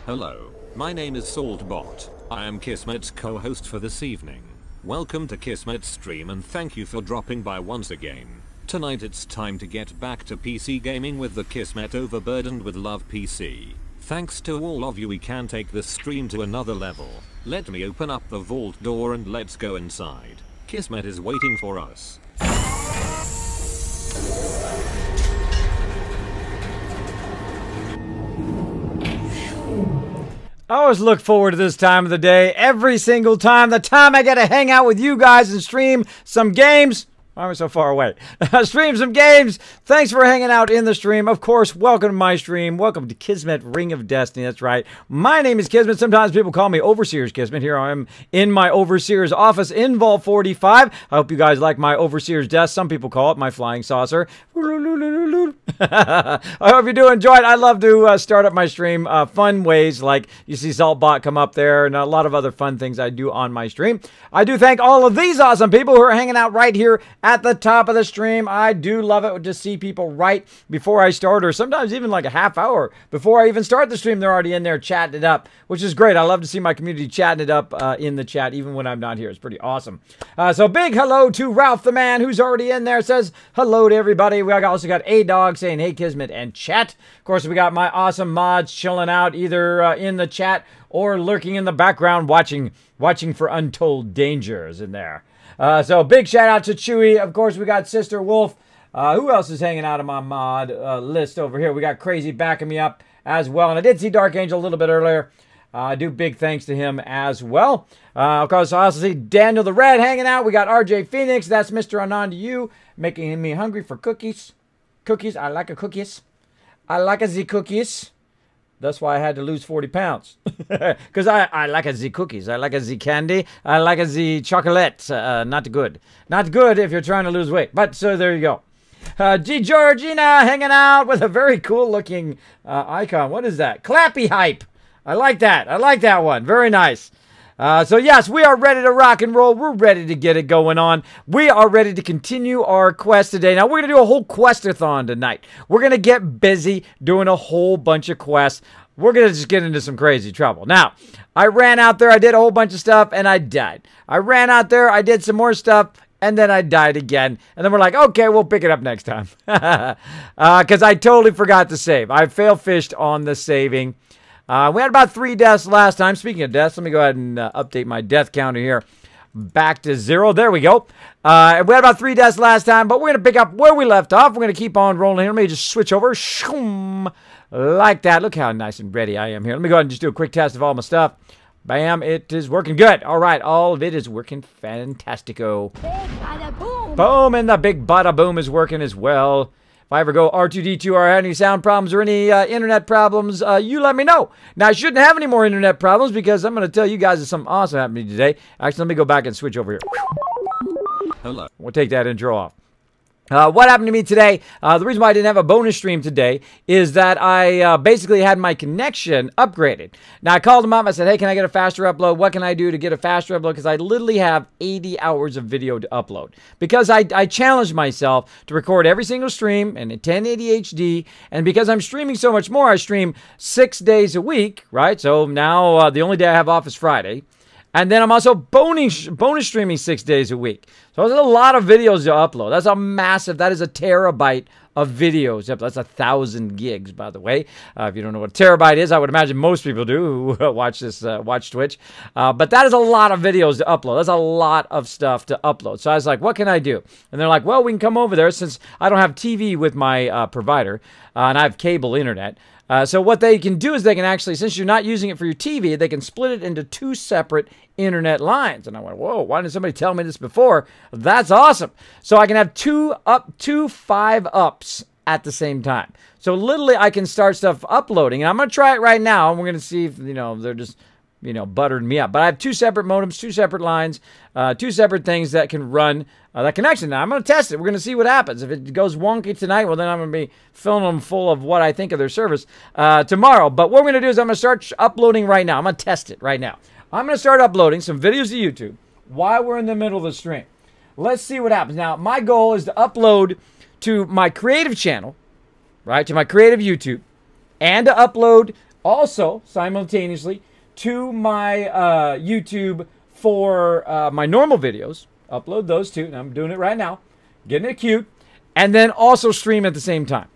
Hello, my name is Saltbot. I am Kismet's co-host for this evening. Welcome to Kismet's stream and thank you for dropping by once again. Tonight it's time to get back to PC gaming with the Kismet Overburdened with Love PC. Thanks to all of you, we can take this stream to another level. Let me open up the vault door and let's go inside. Kismet is waiting for us. I always look forward to this time of the day, every single time. The time I get to hang out with you guys and stream some games. Why am I so far away? Stream some games. Thanks for hanging out in the stream. Of course, welcome to my stream. Welcome to Kismet Ring of Destiny. That's right. My name is Kismet. Sometimes people call me Overseer's Kismet. Here I am in my Overseer's office in Vault 45. I hope you guys like my Overseer's desk. Some people call it my flying saucer. I hope you do enjoy it. I love to start up my stream fun ways, like you see Saltbot come up there and a lot of other fun things I do on my stream. I do thank all of these awesome people who are hanging out right here at the top of the stream. I do love it to see people right before I start, or sometimes even like a half hour before I even start the stream. They're already in there chatting it up, which is great. I love to see my community chatting it up in the chat, even when I'm not here. It's pretty awesome. So big hello to Ralph the Man, who's already in there. Says hello to everybody. We also got A-Dog saying, hey, Kismet, and chat. Of course, we got my awesome mods chilling out either in the chat or lurking in the background watching for untold dangers in there. So big shout out to Chewy. Of course, we got Sister Wolf. Who else is hanging out on my mod list over here? We got Crazy backing me up as well. And I did see Dark Angel a little bit earlier. I do big thanks to him as well. Of course, I also see Daniel the Red hanging out. We got RJ Phoenix. That's Mr. Anand to you, making me hungry for cookies. Cookies. I like a cookies. I like a Z cookies. That's why I had to lose 40 pounds. Because I like a Z cookies. I like a Z candy. I like a Z chocolate. Not good. Not good if you're trying to lose weight. But so there you go. G Georgina hanging out with a very cool looking icon. What is that? Clappy hype. I like that. I like that one. Very nice. So yes, we are ready to rock and roll. We're ready to get it going on. We are ready to continue our quest today. Now, we're going to do a whole quest-a-thon tonight. We're going to get busy doing a whole bunch of quests. We're going to just get into some crazy trouble. Now, I ran out there, I did a whole bunch of stuff, and I died. I ran out there, I did some more stuff, and then I died again. And then we're like, okay, we'll pick it up next time. Because I totally forgot to save. I fail-fished on the saving. We had about 3 deaths last time. Speaking of deaths, let me go ahead and update my death counter here. Back to 0. There we go. We had about 3 deaths last time, but we're going to pick up where we left off. We're going to keep on rolling here. Let me just switch over. Shoom, like that. Look how nice and ready I am here. Let me go ahead and just do a quick test of all my stuff. Bam, it is working good. All right, all of it is working fantastico. Boom, and the big bada boom is working as well. If I ever go R2-D2 or have any sound problems or any internet problems, you let me know. Now, I shouldn't have any more internet problems because I'm going to tell you guys there's something awesome happening today. Actually, let me go back and switch over here. Hello. We'll take that intro off. What happened to me today, the reason why I didn't have a bonus stream today is that I basically had my connection upgraded. Now, I called them up. I said, hey, can I get a faster upload? What can I do to get a faster upload? Because I literally have 80 hours of video to upload. Because I challenged myself to record every single stream in 1080 HD. And because I'm streaming so much more, I stream 6 days a week, right? So now the only day I have off is Friday. And then I'm also bonus streaming 6 days a week. So there's a lot of videos to upload. That's a massive, that is a terabyte of videos. That's 1,000 gigs, by the way. If you don't know what a terabyte is, I would imagine most people do who watch this, watch Twitch. But that is a lot of videos to upload. That's a lot of stuff to upload. So I was like, what can I do? And they're like, well, we can come over there since I don't have TV with my provider and I have cable internet. So what they can do is they can actually, since you're not using it for your TV, they can split it into 2 separate internet lines. And I went, whoa, why didn't somebody tell me this before? That's awesome. So I can have two 5-ups at the same time. So literally I can start stuff uploading. And I'm going to try it right now. And we're going to see if, they're just, buttered me up. But I have 2 separate modems, 2 separate lines, 2 separate things that can run that connection. Now, I'm going to test it. We're going to see what happens. If it goes wonky tonight, well, then I'm going to be filling them full of what I think of their service tomorrow. But what we're going to do is I'm going to start uploading right now. I'm going to test it right now. I'm going to start uploading some videos to YouTube while we're in the middle of the stream. Let's see what happens. Now, my goal is to upload to my creative channel, right, to my creative YouTube, and to upload also simultaneously to my YouTube for my normal videos. Upload those too, and I'm doing it right now. Getting it cute. And then also stream at the same time.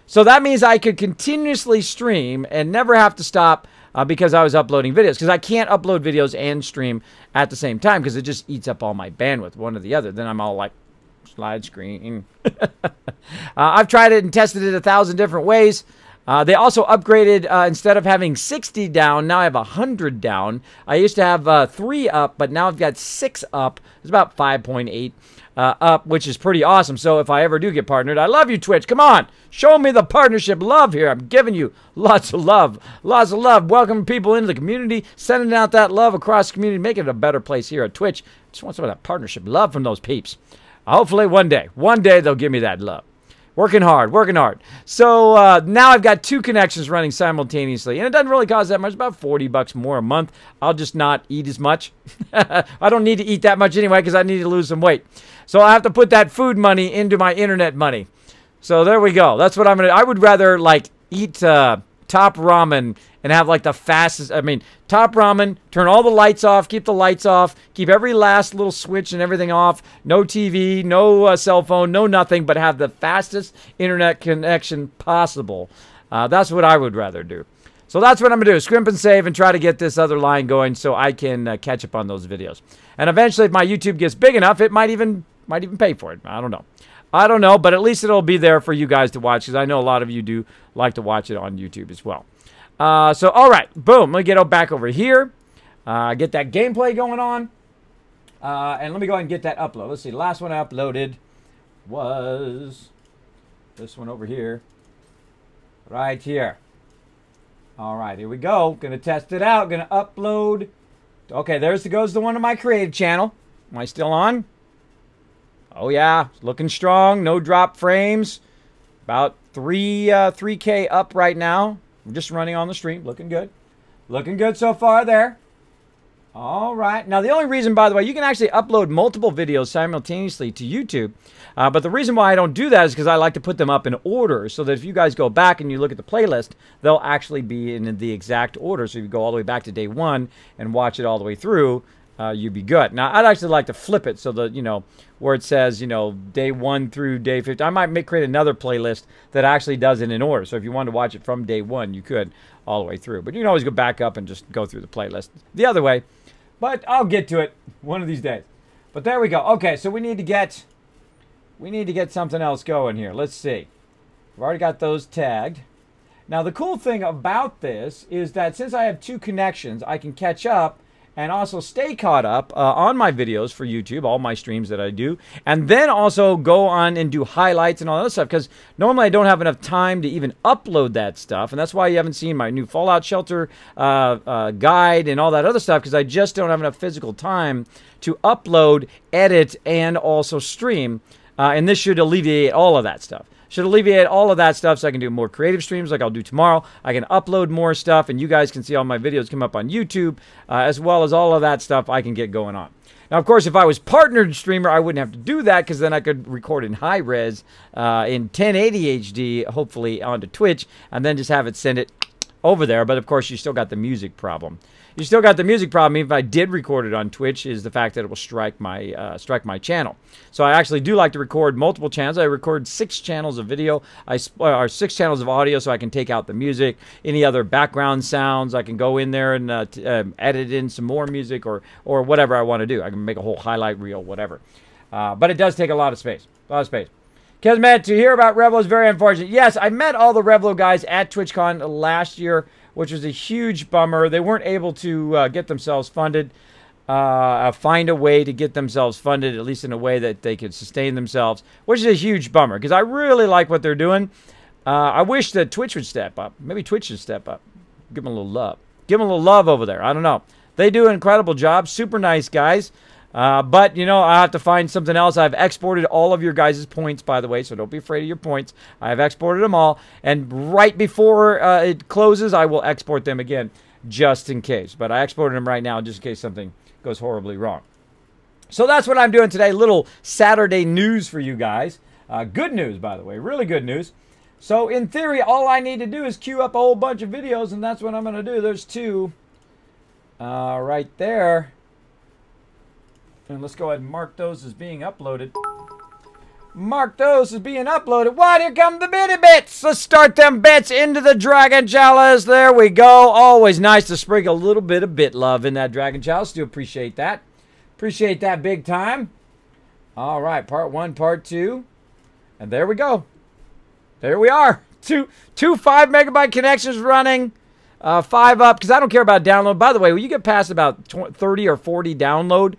So that means I could continuously stream and never have to stop because I was uploading videos. Because I can't upload videos and stream at the same time because it just eats up all my bandwidth, one or the other. Then I'm all like, slide screen. I've tried it and tested it 1,000 different ways. They also upgraded, instead of having 60 down, now I have 100 down. I used to have 3 up, but now I've got 6 up. It's about 5.8 up, which is pretty awesome. So if I ever do get partnered, I love you, Twitch. Come on. Show me the partnership love here. I'm giving you lots of love. Lots of love. Welcoming people into the community, sending out that love across the community, making it a better place here at Twitch. Just want some of that partnership love from those peeps. Hopefully one day they'll give me that love. Working hard, working hard. So now I've got 2 connections running simultaneously, and it doesn't really cost that much, about $40 more a month. I'll just not eat as much. I don't need to eat that much anyway because I need to lose some weight. So I have to put that food money into my internet money. So there we go. That's what I'm going to do. I would rather like eat top ramen and have like the fastest, top ramen, turn all the lights off, keep the lights off, keep every last little switch and everything off, no TV, no cell phone, no nothing, but have the fastest internet connection possible. That's what I would rather do. So that's what I'm going to do, scrimp and save and try to get this other line going so I can catch up on those videos. And eventually if my YouTube gets big enough, it might even pay for it. I don't know. I don't know, but at least it'll be there for you guys to watch because I know a lot of you do like to watch it on YouTube as well. So, all right, boom. Let me get back over here. Get that gameplay going on. And let me go ahead and get that upload. Let's see. The last one I uploaded was this one over here. Right here. All right, here we go. Going to test it out. Going to upload. Okay, goes the one to my creative channel. Am I still on? Oh, yeah. Looking strong. No drop frames. About 3K up right now. I'm just running on the stream. Looking good. Looking good so far there. All right. Now, the only reason, by the way, you can actually upload multiple videos simultaneously to YouTube. But the reason why I don't do that is because I like to put them up in order so that if you guys go back and you look at the playlist, they'll actually be in the exact order. So if you go all the way back to day 1 and watch it all the way through, you'd be good. Now, I'd actually like to flip it so that, where it says, day 1 through day 50. I might create another playlist that actually does it in order. So if you wanted to watch it from day 1, you could all the way through. But you can always go back up and just go through the playlist the other way. But I'll get to it one of these days. But there we go. Okay, so we need to get something else going here. Let's see. We've already got those tagged. Now, the cool thing about this is that since I have 2 connections, I can catch up and also stay caught up on my videos for YouTube, all my streams that I do, and then also go on and do highlights and all that stuff, because normally I don't have enough time to even upload that stuff, and that's why you haven't seen my new Fallout Shelter guide and all that other stuff, because I just don't have enough physical time to upload, edit, and also stream, and this should alleviate all of that stuff. Should alleviate all of that stuff so I can do more creative streams like I'll do tomorrow. I can upload more stuff, and you guys can see all my videos come up on YouTube, as well as all of that stuff I can get going on. Now, of course, if I was partnered streamer, I wouldn't have to do that because then I could record in high res in 1080 HD, hopefully onto Twitch, and then just have it send it over there. But, of course, you still got the music problem. You still got the music problem. Even if I did record it on Twitch, is the fact that it will strike my channel. So I actually do like to record multiple channels. I record 6 channels of video, or 6 channels of audio, so I can take out the music, any other background sounds. I can go in there and edit in some more music or whatever I want to do. I can make a whole highlight reel, whatever. But it does take a lot of space. A lot of space. Kismet, to hear about Revlo is very unfortunate. Yes, I met all the Revlo guys at TwitchCon last year, which was a huge bummer. They weren't able to get themselves funded, find a way to get themselves funded, at least in a way that they could sustain themselves, which is a huge bummer because I really like what they're doing. I wish that Twitch would step up. Maybe Twitch should step up. Give them a little love. Give them a little love over there. I don't know. They do an incredible job. Super nice guys. But, I have to find something else. I've exported all of your guys' points, by the way, so don't be afraid of your points. I have exported them all, and right before it closes, I will export them again, just in case. But I exported them right now, just in case something goes horribly wrong. So that's what I'm doing today. Little Saturday news for you guys. Good news, by the way. Really good news. So in theory, all I need to do is queue up a whole bunch of videos, and that's what I'm going to do. There's 2 right there. And let's go ahead and mark those as being uploaded. Mark those as being uploaded. What? Here come the bitty bits. Let's start them bits into the Dragon Chalice. There we go. Always nice to sprinkle a little bit of bit love in that Dragon Chalice. Do appreciate that. Appreciate that big time. All right, part 1, part 2. And there we go. There we are. Two 5 megabyte connections running. 5 up, because I don't care about download. By the way, when you get past about 30 or 40 download,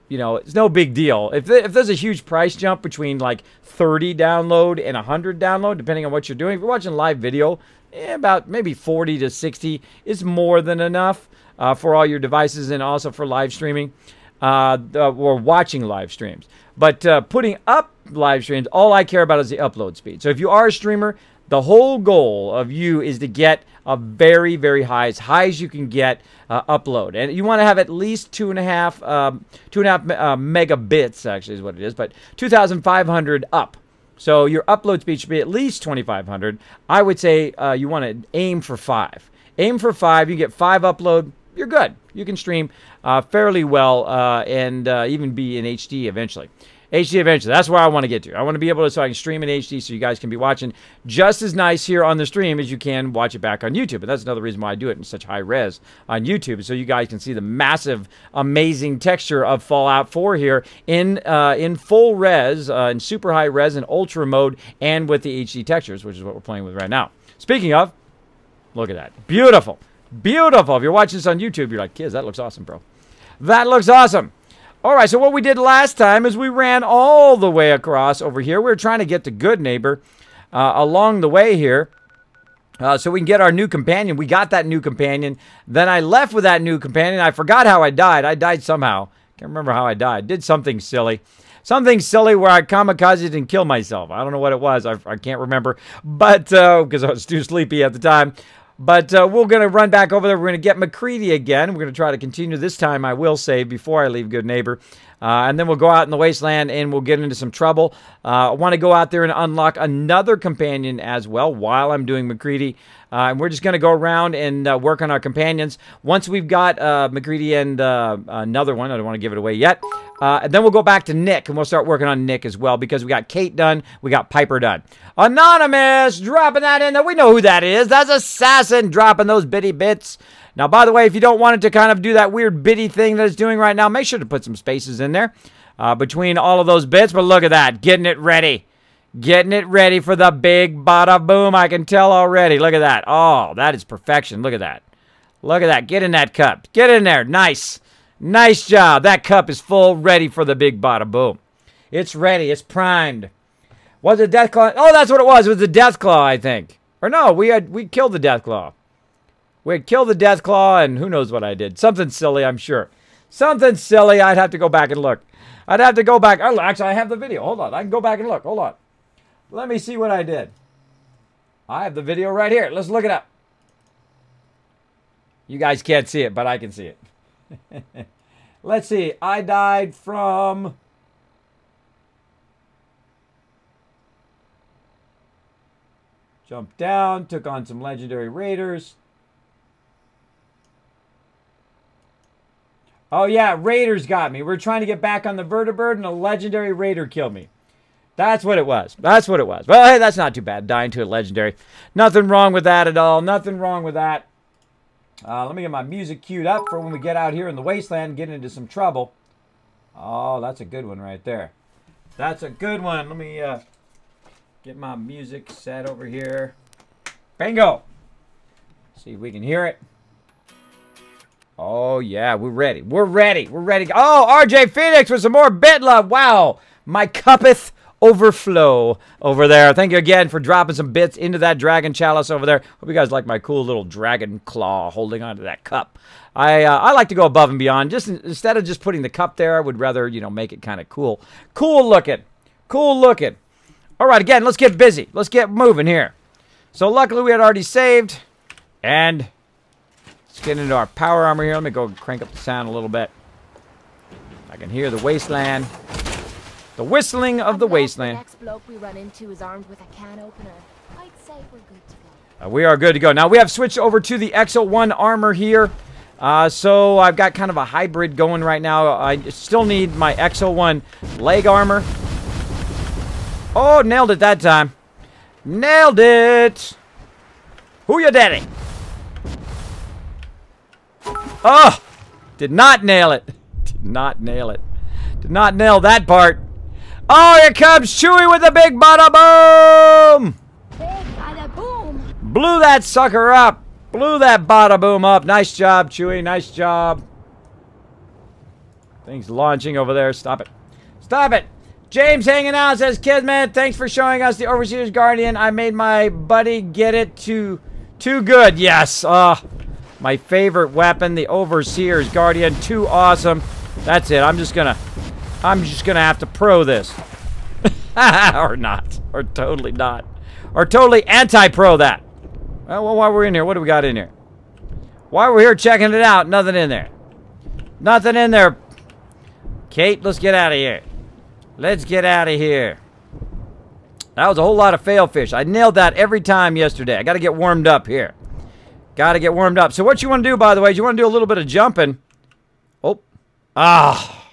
you know, it's no big deal. If there's a huge price jump between like 30 download and 100 download, depending on what you're doing, if you're watching live video, about maybe 40 to 60 is more than enough for all your devices and also for live streaming or watching live streams. But putting up live streams, all I care about is the upload speed. So if you are a streamer, the whole goal of you is to get a very, very high as you can get upload. And you want to have at least 2.5 megabits, actually is what it is, but 2,500 up. So your upload speed should be at least 2,500. I would say you want to aim for 5. Aim for 5. You get 5 upload, you're good. You can stream fairly well and even be in HD eventually. HD eventually. That's where I want to get to. I want to be able to, so I can stream in HD so you guys can be watching just as nice here on the stream as you can watch it back on YouTube. And that's another reason why I do it in such high res on YouTube, so you guys can see the massive, amazing texture of Fallout 4 here in full res, in super high res and ultra mode, and with the HD textures, which is what we're playing with right now. Speaking of, look at that. Beautiful. Beautiful. If you're watching this on YouTube, you're like, kids, that looks awesome, bro. That looks awesome. All right, so what we did last time is we ran all the way across over here. We were trying to get to Good Neighbor along the way here so we can get our new companion. We got that new companion. Then I left with that new companion. I forgot how I died. I died somehow. Can't remember how I died. Did something silly. Something silly where I kamikazed and killed myself. I don't know what it was. I can't remember, but because I was too sleepy at the time. But we're going to run back over there. We're going to get McCready again. We're going to try to continue. This time I will save before I leave Good Neighbor. And then we'll go out in the wasteland and we'll get into some trouble. I want to go out there and unlock another companion as well while I'm doing McCready. And we're just going to go around and work on our companions. Once we've got McCready and another one, I don't want to give it away yet. And then we'll go back to Nick, and we'll start working on Nick as well, because we got Kate done, we got Piper done. Anonymous, dropping that in there. We know who that is. That's Assassin, dropping those bitty bits. Now, by the way, if you don't want it to kind of do that weird bitty thing that it's doing right now, make sure to put some spaces in there between all of those bits. But look at that, getting it ready. Getting it ready for the big bada boom. I can tell already. Look at that. Oh, that is perfection. Look at that. Look at that. Get in that cup. Get in there. Nice. Nice job. That cup is full, ready for the big bada boom. It's ready. It's primed. Was it Deathclaw? Oh, that's what it was. It was the Deathclaw, I think. Or no, we killed the Deathclaw. We had killed the Deathclaw, and who knows what I did. Something silly, I'm sure. Something silly. I'd have to go back and look. I'd have to go back. Oh, actually, I have the video. Hold on. I can go back and look. Hold on. Let me see what I did. I have the video right here. Let's look it up. You guys can't see it, but I can see it. Let's see. I died from... Jumped down, took on some legendary raiders. Oh yeah, raiders got me. We're trying to get back on the vertibird and a legendary raider killed me. That's what it was. That's what it was. Well, hey, that's not too bad. Dying to a legendary. Nothing wrong with that at all. Nothing wrong with that. Let me get my music queued up for when we get out here in the wasteland and get into some trouble. Oh, that's a good one right there. That's a good one. Let me get my music set over here. Bingo! See if we can hear it. Oh, yeah, we're ready. We're ready. We're ready. Oh, RJ Phoenix with some more bit love. Wow. My cuppeth overflow over there. Thank you again for dropping some bits into that dragon chalice over there. Hope you guys like my cool little dragon claw holding onto that cup. I like to go above and beyond. Just instead of just putting the cup there, I would rather, you know, make it kind of cool. Cool looking. Cool looking. All right, again, let's get busy. Let's get moving here. So luckily we had already saved. And let's get into our power armor here. Let me go crank up the sound a little bit. I can hear the wasteland. The whistling of the wasteland. The next bloke we run into is armed with a can opener. I'd say we're good to go. We are good to go. Now, we have switched over to the X01 armor here. So, I've got kind of a hybrid going right now. I still need my X01 leg armor. Oh, nailed it that time. Nailed it. Who ya daddy? Oh, did not nail it. Did not nail it. Did not nail that part. Oh, here comes Chewie with the big bada boom. Big bada boom. Blew that sucker up. Blew that bada boom up. Nice job, Chewie. Nice job. Thing's launching over there. Stop it. Stop it. James hanging out says, Kismet, thanks for showing us the Overseer's Guardian. I made my buddy get it too good. Yes. My favorite weapon, the Overseer's Guardian. Too awesome. That's it. I'm just gonna have to pro this. Or not. Or totally not. Or totally anti-pro that. Well, while we're in here, what do we got in here? While we're here checking it out, nothing in there. Nothing in there. Kate, let's get out of here. Let's get out of here. That was a whole lot of fail fish. I nailed that every time yesterday. I got to get warmed up here. Got to get warmed up. So what you want to do, by the way, is you want to do a little bit of jumping. Oh.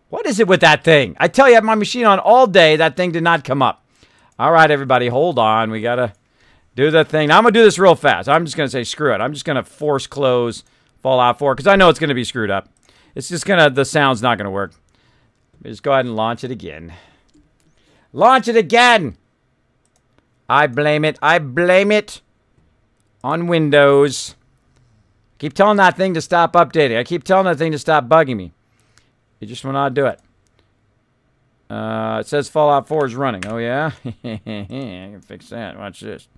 What is it with that thing? I tell you, I have my machine on all day. That thing did not come up. All right, everybody, hold on. We got to do the thing. Now, I'm going to do this real fast. I'm just going to say screw it. I'm just going to force close Fallout 4 because I know it's going to be screwed up. It's just going to, the sound's not going to work. Just go ahead and launch it again. Launch it again! I blame it. I blame it on Windows. Keep telling that thing to stop updating. I keep telling that thing to stop bugging me. It just will not do it. It says Fallout 4 is running. Oh, yeah? I can fix that. Watch this.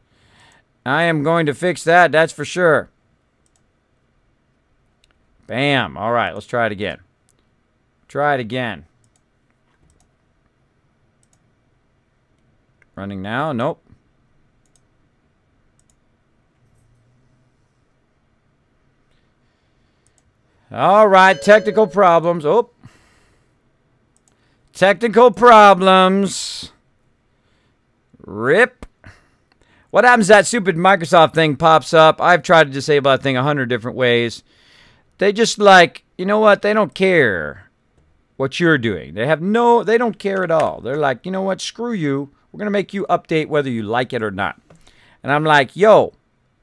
I am going to fix that. That's for sure. Bam. All right. Let's try it again. Try it again. Running now? Nope. All right, technical problems. Oh. Technical problems. Rip. What happens that stupid Microsoft thing pops up? I've tried to disable that thing 100 different ways. They just like, you know what? They don't care what you're doing. They don't care at all. They're like, you know what? Screw you. We're going to make you update whether you like it or not. And I'm like, yo,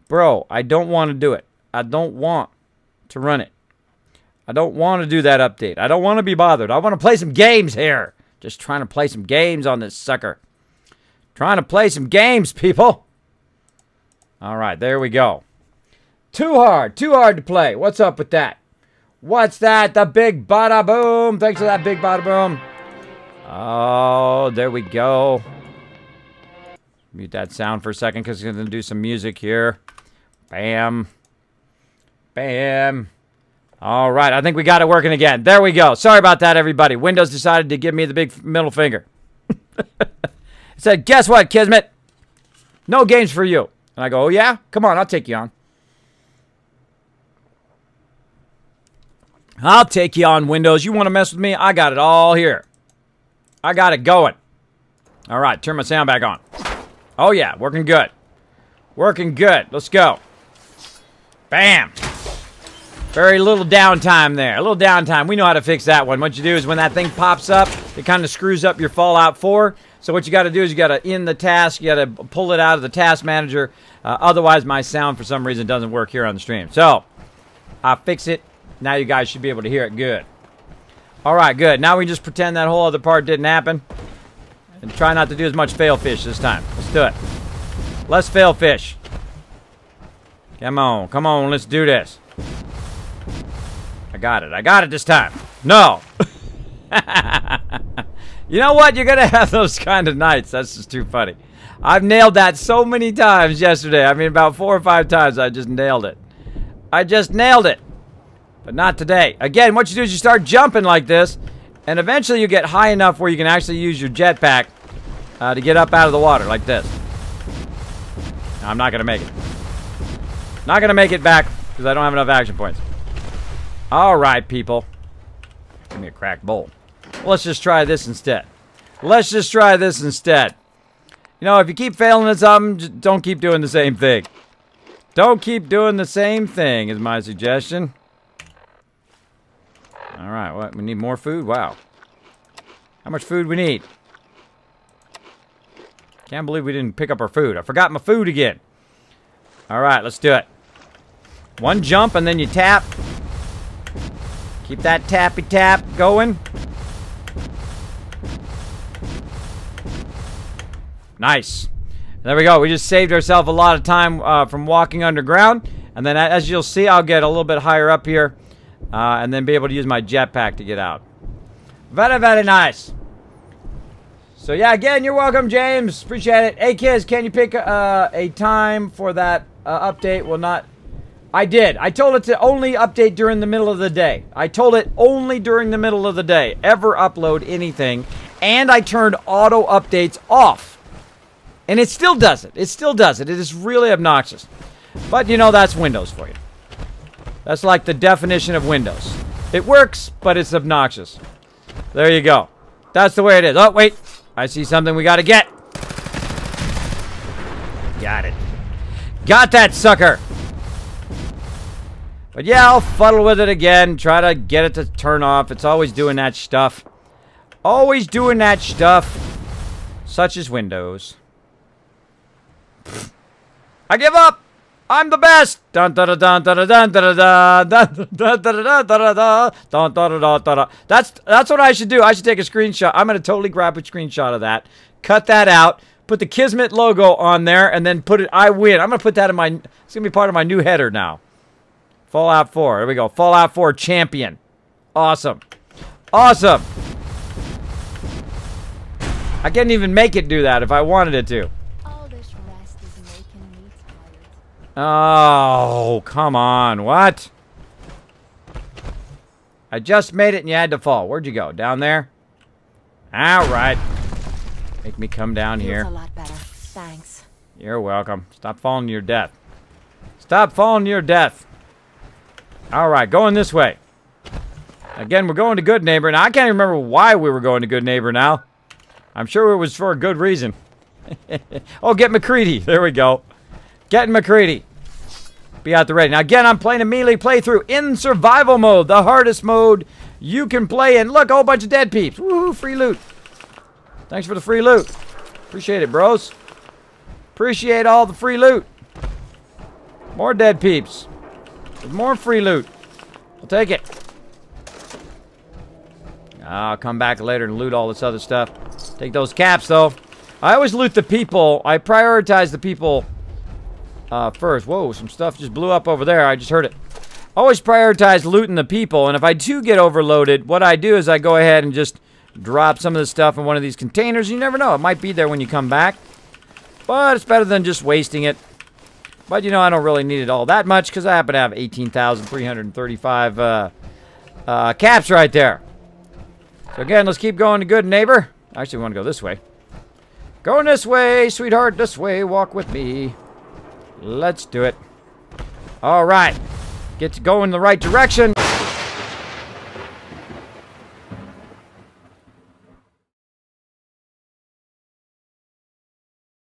bro, I don't want to do it. I don't want to run it. I don't want to do that update. I don't want to be bothered. I want to play some games here. Just trying to play some games on this sucker. Trying to play some games, people. All right, there we go. Too hard to play. What's up with that? What's that? The big bada boom. Thanks for that big bada boom. Oh, there we go. Mute that sound for a second because it's going to do some music here. Bam. Bam. All right, I think we got it working again. There we go. Sorry about that, everybody. Windows decided to give me the big middle finger. It said, guess what, Kismet? No games for you. And I go, oh, yeah? Come on, I'll take you on. I'll take you on, Windows. You want to mess with me? I got it all here. I got it going. All right, turn my sound back on. Oh, yeah, working good. Working good. Let's go. Bam. Very little downtime there. A little downtime. We know how to fix that one. What you do is when that thing pops up, it kind of screws up your Fallout 4. So what you got to do is you got to end the task. You got to pull it out of the task manager. Otherwise, my sound for some reason doesn't work here on the stream. So I fix it. Now you guys should be able to hear it good. All right, good. Now we just pretend that whole other part didn't happen. And try not to do as much fail fish this time. Let's do it. Less fail fish. Come on. Come on. Let's do this. I got it. I got it this time. No. You know what? You're going to have those kind of nights. That's just too funny. I've nailed that so many times yesterday. I mean, about 4 or 5 times I just nailed it. I just nailed it. But not today. Again, what you do is you start jumping like this, and eventually you get high enough where you can actually use your jetpack to get up out of the water like this. No, I'm not going to make it. Not going to make it back because I don't have enough action points. All right, people. Give me a cracked bowl. Let's just try this instead. Let's just try this instead. You know, if you keep failing at something, just don't keep doing the same thing. Don't keep doing the same thing is my suggestion. Alright, what? We need more food? Wow. How much food we need? Can't believe we didn't pick up our food. I forgot my food again. Alright, let's do it. One jump and then you tap. Keep that tappy tap going. Nice. There we go. We just saved ourselves a lot of time from walking underground. And then as you'll see, I'll get a little bit higher up here. And then be able to use my jetpack to get out. Very, very nice. So yeah, again, you're welcome, James. Appreciate it. Hey, kids, can you pick a time for that update? Well, not... I did. I told it to only update during the middle of the day. I told it only during the middle of the day. Ever upload anything. And I turned auto updates off. And it still does it. It still does it. It is really obnoxious. But, you know, that's Windows for you. That's like the definition of Windows. It works, but it's obnoxious. There you go. That's the way it is. Oh, wait. I see something we gotta get. Got it. Got that sucker. But yeah, I'll fuddle with it again. Try to get it to turn off. It's always doing that stuff. Always doing that stuff. Such as Windows. I give up. I'm the best. Dun dun dun dun dun dun dun dun dun dun dun dun dun dun. That's what I should do. I should take a screenshot. I'm gonna totally grab a screenshot of that. Cut that out. Put the Kismet logo on there, and then put it. I win. I'm gonna put that in my. It's gonna be part of my new header now. Fallout 4. There we go. Fallout 4 champion. Awesome. Awesome. I couldn't even make it do that if I wanted it to. All this rest is making me tired. Oh, come on. What? I just made it and you had to fall. Where'd you go? Down there? All right. Make me come down here. Feels a lot better. Thanks. You're welcome. Stop falling to your death. Stop falling to your death. All right, going this way. Again, we're going to Good Neighbor. Now, I can't even remember why we were going to Good Neighbor now. I'm sure it was for a good reason. Oh, get McCready. There we go. Getting McCready. Be out the ready. Now, again, I'm playing a melee playthrough in survival mode. The hardest mode you can play in. Look, a whole bunch of dead peeps. Woohoo, free loot. Thanks for the free loot. Appreciate it, bros. Appreciate all the free loot. More dead peeps. With more free loot. I'll take it. I'll come back later and loot all this other stuff. Take those caps, though. I always loot the people. I prioritize the people first. Whoa, some stuff just blew up over there. I just heard it. Always prioritize looting the people. And if I do get overloaded, what I do is I go ahead and just drop some of the stuff in one of these containers. You never know. It might be there when you come back. But it's better than just wasting it. But, you know, I don't really need it all that much because I happen to have 18,335 caps right there. So, again, let's keep going to Good Neighbor. Actually, we want to go this way. Going this way, sweetheart, this way. Walk with me. Let's do it. All right. Get to go in the right direction.